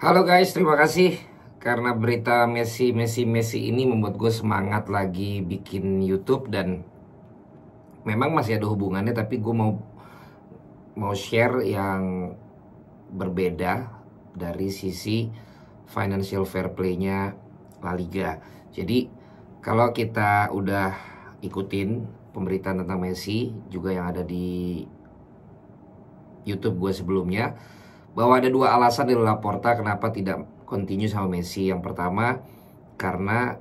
Halo guys, terima kasih karena berita Messi ini membuat gue semangat lagi bikin YouTube. Dan memang masih ada hubungannya, tapi gue mau share yang berbeda dari sisi financial fair play-nya La Liga. Jadi kalau kita udah ikutin pemberitaan tentang Messi juga yang ada di YouTube gue sebelumnya, bahwa ada dua alasan dari Laporta kenapa tidak continue sama Messi. Yang pertama, karena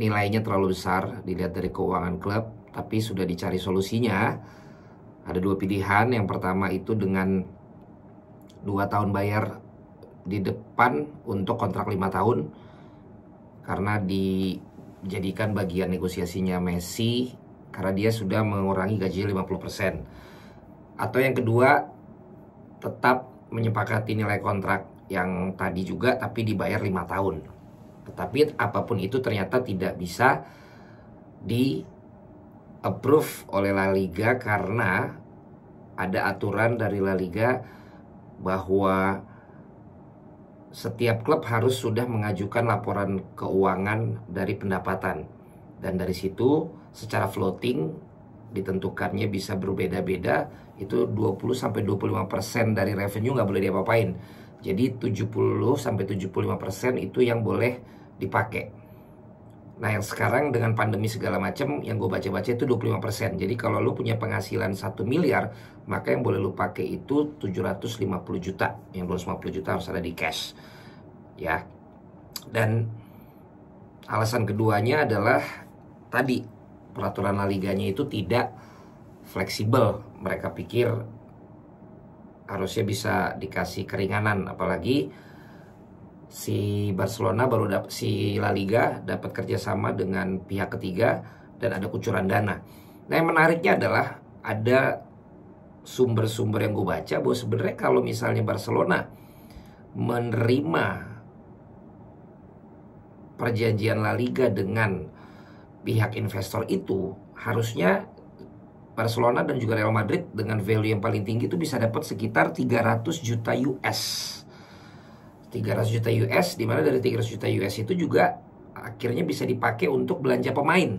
nilainya terlalu besar dilihat dari keuangan klub, tapi sudah dicari solusinya. Ada dua pilihan. Yang pertama itu dengan 2 tahun bayar di depan untuk kontrak 5 tahun, karena dijadikan bagian negosiasinya Messi karena dia sudah mengurangi gajinya 50%. Atau yang kedua, tetap menyepakati nilai kontrak yang tadi juga tapi dibayar 5 tahun. Tetapi apapun itu ternyata tidak bisa di approve oleh La Liga karena ada aturan dari La Liga bahwa setiap klub harus sudah mengajukan laporan keuangan dari pendapatan, dan dari situ secara floating ditentukannya bisa berbeda-beda. Itu 20-25% dari revenue nggak boleh diapa-apain. Jadi 70-75% itu yang boleh dipakai. Nah yang sekarang dengan pandemi segala macam, yang gue baca-baca itu 25%. Jadi kalau lu punya penghasilan 1 miliar, maka yang boleh lu pakai itu 750 juta. Yang 250 juta harus ada di cash, ya. Dan alasan keduanya adalah tadi, peraturan La Liganya itu tidak fleksibel. Mereka pikir harusnya bisa dikasih keringanan, apalagi si Barcelona si La Liga dapat kerjasama dengan pihak ketiga dan ada kucuran dana. Nah yang menariknya adalah ada sumber-sumber yang gue baca bahwa sebenarnya kalau misalnya Barcelona menerima perjanjian La Liga dengan pihak investor itu, harusnya Barcelona dan juga Real Madrid dengan value yang paling tinggi itu bisa dapat sekitar 300 juta US. 300 juta US, dimana dari 300 juta US itu juga akhirnya bisa dipakai untuk belanja pemain.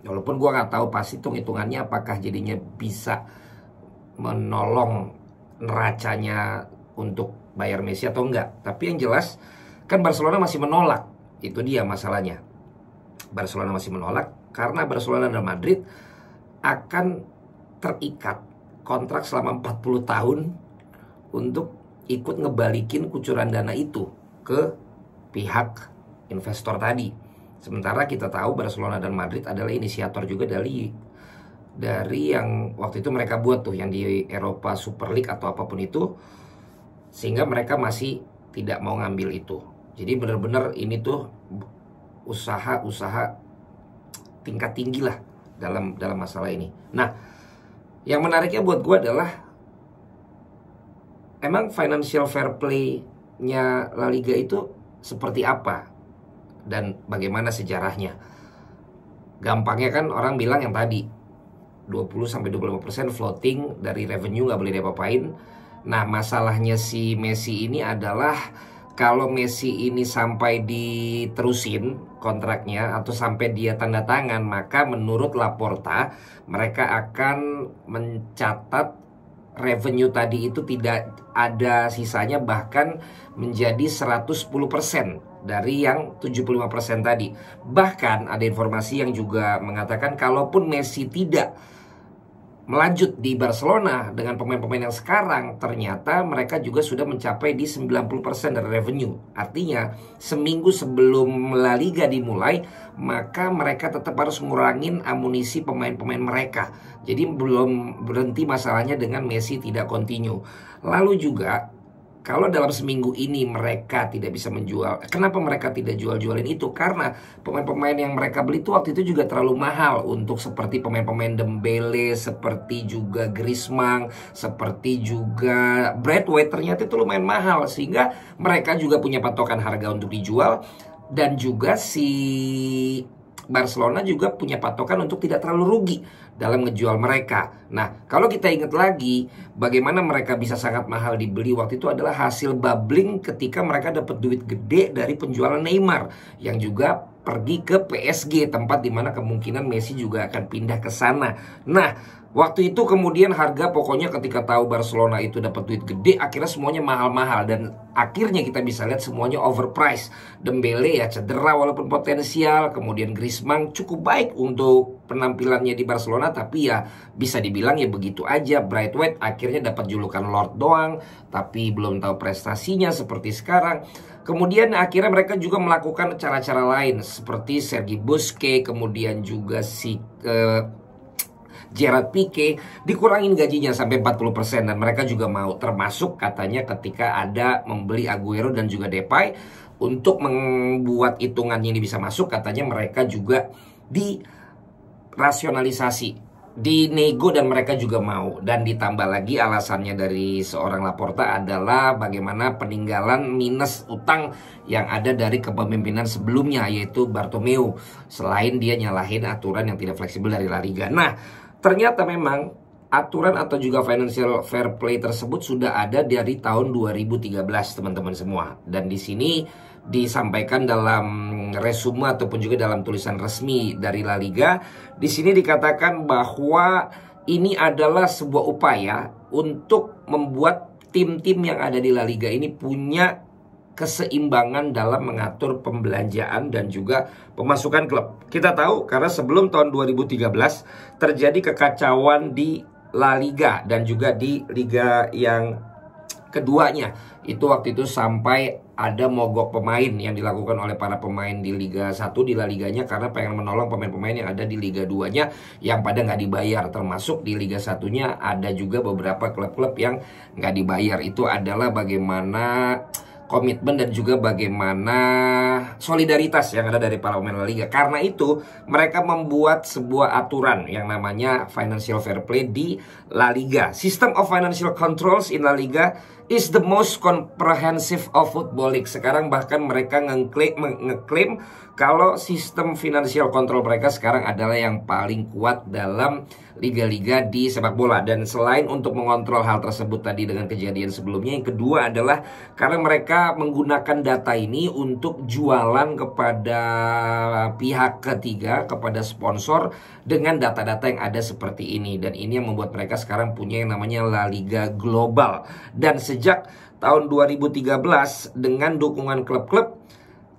Walaupun gue nggak tahu pasti hitung-hitungannya apakah jadinya bisa menolong neracanya untuk bayar Messi atau enggak. Tapi yang jelas kan Barcelona masih menolak. Itu dia masalahnya. Barcelona masih menolak karena Barcelona dan Madrid akan terikat kontrak selama 40 tahun untuk ikut ngebalikin kucuran dana itu ke pihak investor tadi. Sementara kita tahu Barcelona dan Madrid adalah inisiator juga dari yang waktu itu mereka buat tuh yang di Eropa Super League atau apapun itu, sehingga mereka masih tidak mau ngambil itu. Jadi benar-benar ini tuh usaha tingkat tinggi lah dalam masalah ini. Nah, yang menariknya buat gue adalah emang financial fair play-nya La Liga itu seperti apa dan bagaimana sejarahnya. Gampangnya kan orang bilang yang tadi 20-25% floating dari revenue nggak boleh diapa-apain. Nah, masalahnya si Messi ini adalah kalau Messi ini sampai diterusin kontraknya atau sampai dia tanda tangan, maka menurut Laporta mereka akan mencatat revenue tadi itu tidak ada sisanya, bahkan menjadi 110% dari yang 75% tadi. Bahkan ada informasi yang juga mengatakan kalaupun Messi tidak melanjut di Barcelona dengan pemain-pemain yang sekarang, ternyata mereka juga sudah mencapai di 90% dari revenue. Artinya seminggu sebelum La Liga dimulai, maka mereka tetap harus ngurangin amunisi pemain-pemain mereka. Jadi belum berhenti masalahnya dengan Messi tidak continue. Lalu juga kalau dalam seminggu ini mereka tidak bisa menjual, kenapa mereka tidak jual-jualin itu? Karena pemain-pemain yang mereka beli itu waktu itu juga terlalu mahal untuk seperti pemain-pemain Dembele, seperti juga Griezmann, seperti juga Braithwaite, ternyata itu lumayan mahal. Sehingga mereka juga punya patokan harga untuk dijual. Dan juga si Barcelona juga punya patokan untuk tidak terlalu rugi dalam ngejual mereka. Nah, kalau kita ingat lagi bagaimana mereka bisa sangat mahal dibeli waktu itu adalah hasil bubbling ketika mereka dapat duit gede dari penjualan Neymar yang juga pergi ke PSG, tempat dimana kemungkinan Messi juga akan pindah ke sana. Nah, waktu itu kemudian harga pokoknya ketika tahu Barcelona itu dapat duit gede, akhirnya semuanya mahal-mahal dan akhirnya kita bisa lihat semuanya overpriced. Dembele ya cedera walaupun potensial, kemudian Griezmann cukup baik untuk penampilannya di Barcelona, tapi ya bisa dibilang ya begitu aja. Braithwaite akhirnya dapat julukan Lord doang, tapi belum tahu prestasinya seperti sekarang. Kemudian akhirnya mereka juga melakukan cara-cara lain seperti Sergi Busquets, kemudian juga si Gerard Pique dikurangin gajinya sampai 40% dan mereka juga mau, termasuk katanya ketika ada membeli Aguero dan juga Depay untuk membuat hitungannya ini bisa masuk, katanya mereka juga dirasionalisasi, dinego dan mereka juga mau. Dan ditambah lagi alasannya dari seorang Laporta adalah bagaimana peninggalan minus utang yang ada dari kepemimpinan sebelumnya, yaitu Bartomeu, selain dia nyalahin aturan yang tidak fleksibel dari La Liga. Nah, ternyata memang aturan atau juga financial fair play tersebut sudah ada dari tahun 2013 teman-teman semua. Dan di sini disampaikan dalam resume ataupun juga dalam tulisan resmi dari La Liga. Di sini dikatakan bahwa ini adalah sebuah upaya untuk membuat tim-tim yang ada di La Liga ini punya keseimbangan dalam mengatur pembelanjaan dan juga pemasukan klub. Kita tahu karena sebelum tahun 2013 terjadi kekacauan di La Liga dan juga di liga yang keduanya. Itu waktu itu sampai ada mogok pemain yang dilakukan oleh para pemain di Liga 1 di La Liganya karena pengen menolong pemain-pemain yang ada di Liga 2-nya yang pada nggak dibayar. Termasuk di Liga 1-nya ada juga beberapa klub-klub yang nggak dibayar. Itu adalah bagaimana komitmen dan juga bagaimana solidaritas yang ada dari para pemain La Liga. Karena itu mereka membuat sebuah aturan yang namanya financial fair play di La Liga. System of financial controls in La Liga is the most comprehensive of football league. Sekarang bahkan mereka ngeklaim kalau sistem financial control mereka sekarang adalah yang paling kuat dalam liga-liga di sepak bola. Dan selain untuk mengontrol hal tersebut tadi dengan kejadian sebelumnya, yang kedua adalah karena mereka menggunakan data ini untuk jualan kepada pihak ketiga, kepada sponsor dengan data-data yang ada seperti ini. Dan ini yang membuat mereka sekarang punya yang namanya La Liga Global. Dan sejak tahun 2013 dengan dukungan klub-klub,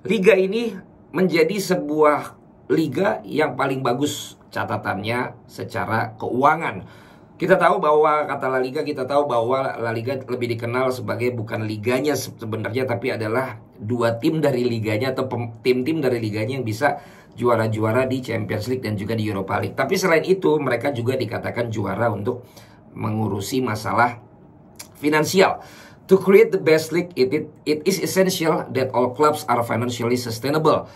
liga ini menjadi sebuah liga yang paling bagus catatannya secara keuangan. Kita tahu bahwa kata La Liga, kita tahu bahwa La Liga lebih dikenal sebagai bukan liganya sebenarnya, tapi adalah dua tim dari liganya atau tim-tim dari liganya yang bisa juara-juara di Champions League dan juga di Europa League. Tapi selain itu mereka juga dikatakan juara untuk mengurusi masalah finansial. To create the best league, it is essential that all clubs are financially sustainable.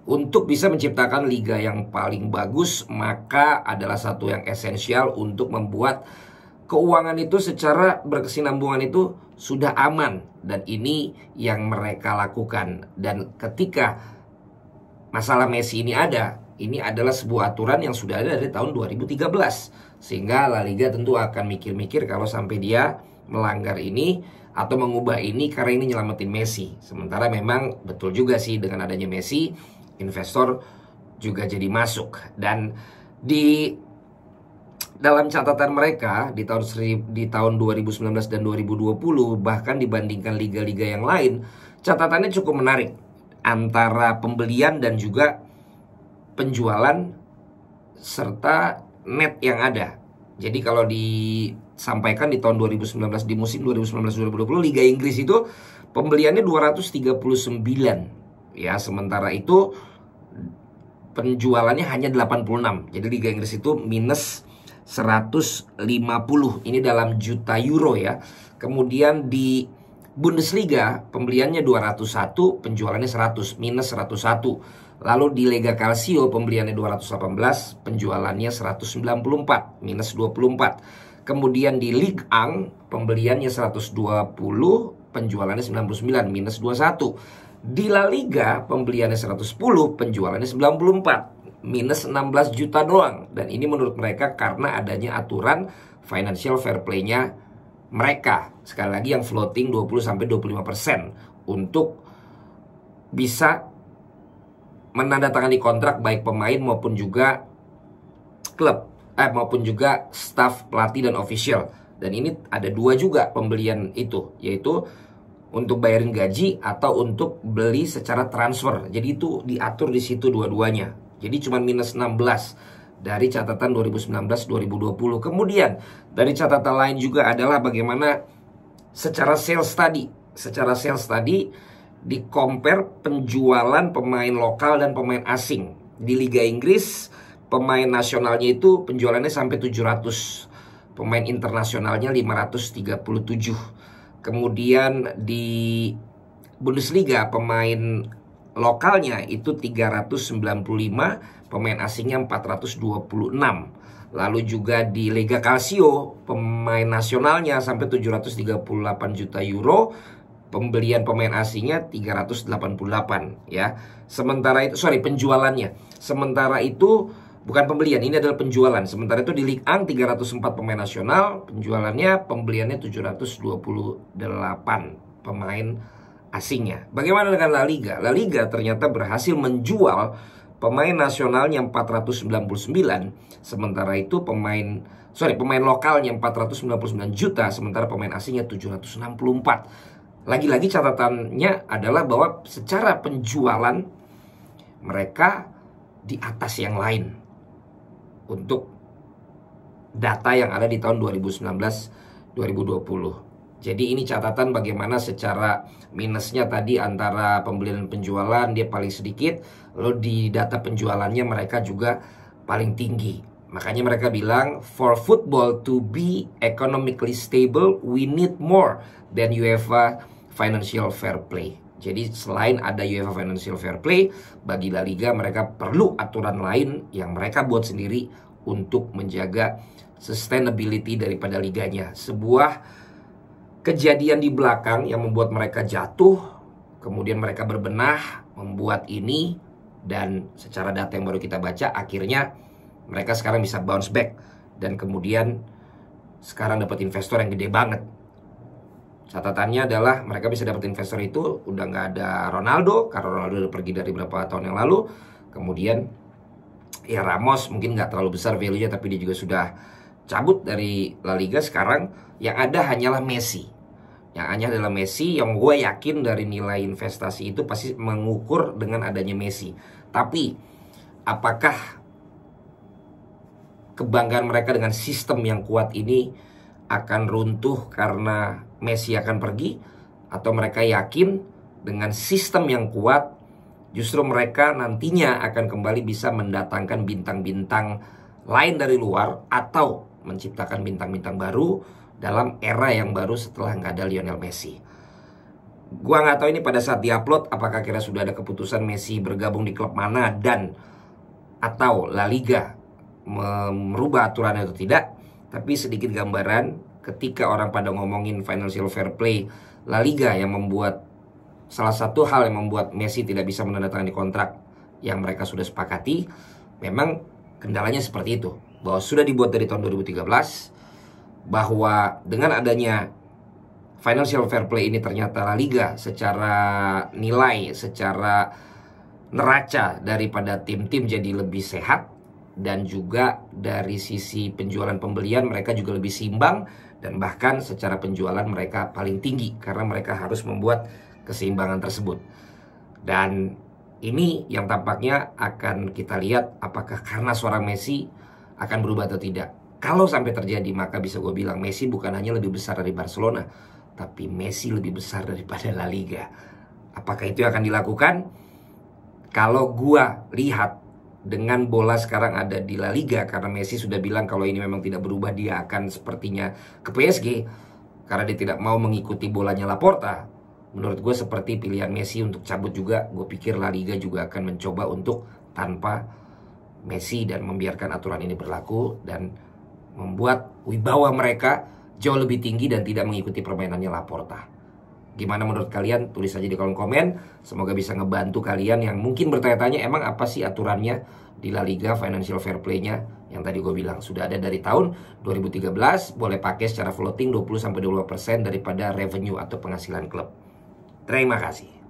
Untuk bisa menciptakan liga yang paling bagus, maka adalah satu yang esensial untuk membuat keuangan itu secara berkesinambungan itu sudah aman. Dan ini yang mereka lakukan. Dan ketika masalah Messi ini ada, ini adalah sebuah aturan yang sudah ada dari tahun 2013. Sehingga La Liga tentu akan mikir-mikir kalau sampai dia melanggar ini atau mengubah ini karena ini nyelamatin Messi. Sementara memang betul juga sih dengan adanya Messi, investor juga jadi masuk. Dan di dalam catatan mereka di tahun 2019 dan 2020, bahkan dibandingkan liga-liga yang lain, catatannya cukup menarik antara pembelian dan juga penjualan serta net yang ada. Jadi kalau disampaikan di tahun 2019, di musim 2019-2020, Liga Inggris itu pembeliannya 239 ya, sementara itu penjualannya hanya 86. Jadi Liga Inggris itu minus 150. Ini dalam juta euro ya. Kemudian di Bundesliga pembeliannya 201, penjualannya 100, minus 101. Lalu di Lega Calcio pembeliannya 218, penjualannya 194, minus 24. Kemudian di Ligue 1 pembeliannya 120, penjualannya 99, minus 21. Di La Liga pembeliannya 110, penjualannya 94, minus 16 juta doang. Dan ini menurut mereka karena adanya aturan financial fair play-nya mereka. Sekali lagi yang floating 20-25% untuk bisa menandatangani kontrak baik pemain maupun juga klub, maupun juga staff pelatih dan official. Dan ini ada dua juga pembelian itu, yaitu untuk bayarin gaji atau untuk beli secara transfer. Jadi itu diatur di situ dua-duanya. Jadi cuma minus 16 dari catatan 2019-2020. Kemudian dari catatan lain juga adalah bagaimana secara sales tadi. Secara sales tadi di compare penjualan pemain lokal dan pemain asing. Di Liga Inggris pemain nasionalnya itu penjualannya sampai 700. Pemain internasionalnya 537. Kemudian di Bundesliga pemain lokalnya itu 395, pemain asingnya 426. Lalu juga di Lega Calcio pemain nasionalnya sampai 738 juta euro, pembelian pemain asingnya 388 ya. Sementara itu penjualannya. Sementara itu bukan pembelian, ini adalah penjualan. Sementara itu di Ligue 1 304 pemain nasional, penjualannya, pembeliannya 728 pemain asingnya. Bagaimana dengan La Liga? La Liga ternyata berhasil menjual pemain nasionalnya 499, sementara itu pemain lokalnya 499 juta, sementara pemain asingnya 764. Lagi-lagi catatannya adalah bahwa secara penjualan mereka di atas yang lain untuk data yang ada di tahun 2019-2020. Jadi ini catatan bagaimana secara minusnya tadi antara pembelian dan penjualan dia paling sedikit, lalu di data penjualannya mereka juga paling tinggi. Makanya mereka bilang, for football to be economically stable, we need more than UEFA financial fair play. Jadi selain ada UEFA Financial Fair Play, bagi La Liga mereka perlu aturan lain yang mereka buat sendiri untuk menjaga sustainability daripada liganya. Sebuah kejadian di belakang yang membuat mereka jatuh, kemudian mereka berbenah, membuat ini, dan secara data yang baru kita baca, akhirnya mereka sekarang bisa bounce back. Dan kemudian sekarang dapat investor yang gede banget. Catatannya adalah mereka bisa dapat investor itu udah nggak ada Ronaldo, karena Ronaldo udah pergi dari beberapa tahun yang lalu. Kemudian ya Ramos mungkin nggak terlalu besar value-nya, tapi dia juga sudah cabut dari La Liga. Sekarang yang ada hanyalah Messi. Yang hanya adalah Messi, yang gue yakin dari nilai investasi itu pasti mengukur dengan adanya Messi. Tapi apakah kebanggaan mereka dengan sistem yang kuat ini akan runtuh karena Messi akan pergi? Atau mereka yakin dengan sistem yang kuat justru mereka nantinya akan kembali bisa mendatangkan bintang-bintang lain dari luar atau menciptakan bintang-bintang baru dalam era yang baru setelah nggak ada Lionel Messi? Gua nggak tahu ini pada saat diupload apakah kira sudah ada keputusan Messi bergabung di klub mana dan atau La Liga merubah aturannya atau tidak. Tapi sedikit gambaran, ketika orang pada ngomongin financial fair play La Liga yang membuat salah satu hal yang membuat Messi tidak bisa menandatangani kontrak yang mereka sudah sepakati, memang kendalanya seperti itu. Bahwa sudah dibuat dari tahun 2013, bahwa dengan adanya financial fair play ini ternyata La Liga secara nilai, secara neraca daripada tim-tim jadi lebih sehat. Dan juga dari sisi penjualan pembelian mereka juga lebih seimbang. Dan bahkan secara penjualan mereka paling tinggi karena mereka harus membuat keseimbangan tersebut. Dan ini yang tampaknya akan kita lihat apakah karena seorang Messi akan berubah atau tidak. Kalau sampai terjadi maka bisa gue bilang Messi bukan hanya lebih besar dari Barcelona, tapi Messi lebih besar daripada La Liga. Apakah itu akan dilakukan? Kalau gue lihat dengan bola sekarang ada di La Liga, karena Messi sudah bilang kalau ini memang tidak berubah dia akan sepertinya ke PSG karena dia tidak mau mengikuti bolanya Laporta. Menurut gue seperti pilihan Messi untuk cabut juga. Gue pikir La Liga juga akan mencoba untuk tanpa Messi dan membiarkan aturan ini berlaku dan membuat wibawa mereka jauh lebih tinggi dan tidak mengikuti permainannya Laporta. Gimana menurut kalian? Tulis aja di kolom komen. Semoga bisa ngebantu kalian yang mungkin bertanya-tanya emang apa sih aturannya di La Liga financial fair play-nya. Yang tadi gue bilang sudah ada dari tahun 2013, boleh pakai secara floating 20-25% daripada revenue atau penghasilan klub. Terima kasih.